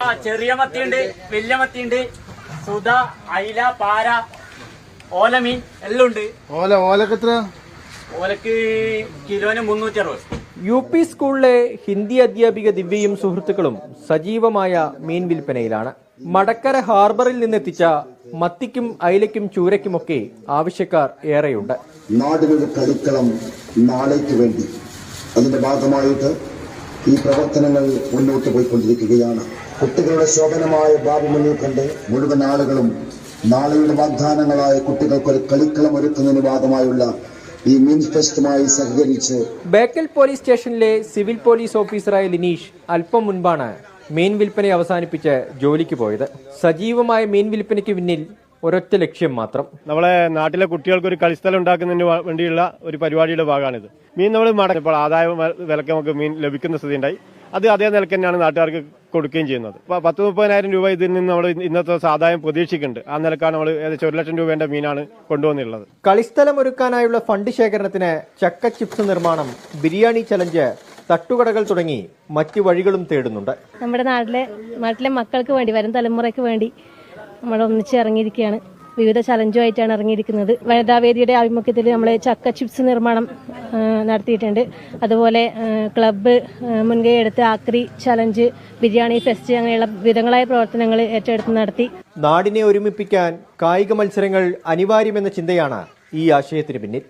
ചെറിയ മത്തിയുണ്ട്, വലിയ മത്തിയുണ്ട്, സുധ, അയില, പാര, ഓലമീൻ എല്ലാം ഉണ്ട്. ഓലക്ക് എത്ര? ഓലക്ക് കിലോന് 360. UP സ്കൂളിലെ ഹിന്ദി അധ്യാപിക ദിവ്യയും സുഹൃത്തുക്കളും സജീവമായ മീൻ വിൽപ്പനയിലാണ്. മടക്കര ഹാർബറിൽ നിന്നെത്തിച്ച മത്തിക്കും അയിലയ്ക്കും ചൂരയ്ക്കുമൊക്കെ ആവശ്യക്കാർ ഏറെയുണ്ട്. നാടിനൊരു കളിക്കളം നാളേക്ക് വേണ്ടി അതിന്റെ ഭാഗമായിട്ട് ഈ പ്രവർത്തനങ്ങൾ മുന്നോട്ട് പോയിക്കൊണ്ടിരിക്കുകയാണ്. കുട്ടികളുടെ ശോഭനമായ ഭാവി മുന്നിൽ കണ്ട് മുഴുവൻ ആളുകളും നാളെയുടെ വാഗ്ദാനങ്ങളായ കുട്ടികൾക്കൊരു കളിക്കളം ഒരുക്കുന്നതിന് ഭാഗമായുള്ള ഈ മീൻ ഫെസ്റ്റുമായി സഹകരിച്ച് ബേക്കൽ പോലീസ് സ്റ്റേഷനിലെ സിവിൽ പോലീസ് ഓഫീസറായ ലിനീഷ് അല്പം മുൻപാണ് മീൻ വിൽപ്പന അവസാനിപ്പിച്ച് ജോലിക്ക് പോയത്. സജീവമായ മീൻ വിൽപ്പനയ്ക്ക് പിന്നിൽ ഒരൊറ്റ ലക്ഷ്യം മാത്രം. നമ്മളെ നാട്ടിലെ കുട്ടികൾക്ക് ഒരു കളിസ്ഥലം ഉണ്ടാക്കുന്നതിന് വേണ്ടിയുള്ള ഒരു പരിപാടിയുടെ ഭാഗമാണിത്. മീൻ നമ്മൾ മടക്കപ്പോൾ ആദായ വിലക്ക് നമുക്ക് മീൻ ലഭിക്കുന്ന സ്ഥിതി ഉണ്ടായി. അത് അതേ നിലയ്ക്ക് തന്നെയാണ് നാട്ടുകാർക്ക് കൊടുക്കുകയും ചെയ്യുന്നത്. 10-30,000 രൂപ ഇതിൽ നിന്ന് നമ്മൾ ഇന്നത്തെ ആദായം പ്രതീക്ഷിക്കുന്നുണ്ട്. ആ നിലക്കാണ് നമ്മൾ ഏകദേശം 1 ലക്ഷം രൂപേന്റെ മീനാണ് കൊണ്ടുവന്നിട്ടുള്ളത്. കളിസ്ഥലം ഒരുക്കാനായുള്ള ഫണ്ട് ശേഖരണത്തിന് ചക്ക ചിപ്സ് നിർമ്മാണം, ബിരിയാണി ചലഞ്ച്, തട്ടുകടകൾ തുടങ്ങി മറ്റു വഴികളും തേടുന്നുണ്ട്. നമ്മുടെ നാട്ടിലെ മക്കൾക്ക് വേണ്ടി, വരും തലമുറയ്ക്ക് വേണ്ടി നമ്മൾ ഒന്നിച്ച് ഇറങ്ങിയിരിക്കുകയാണ്. വിവിധ ചലഞ്ചുമായിട്ടാണ് ഇറങ്ങിയിരിക്കുന്നത്. വനിതാവേദിയുടെ ആഭിമുഖ്യത്തിൽ നമ്മൾ ചക്ക ചിപ്സ് നിർമ്മാണം നടത്തിയിട്ടുണ്ട്. അതുപോലെ ക്ലബ്ബ് മുൻകൈ എടുത്ത് ആക്രി ചലഞ്ച്, ബിരിയാണി ഫെസ്റ്റ് അങ്ങനെയുള്ള വിധങ്ങളായ പ്രവർത്തനങ്ങൾ ഏറ്റെടുത്ത് നടത്തി. നാടിനെ ഒരുമിപ്പിക്കാൻ കായിക മത്സരങ്ങൾ അനിവാര്യമെന്ന ചിന്തയാണ് ഈ ആശയത്തിന് പിന്നിൽ.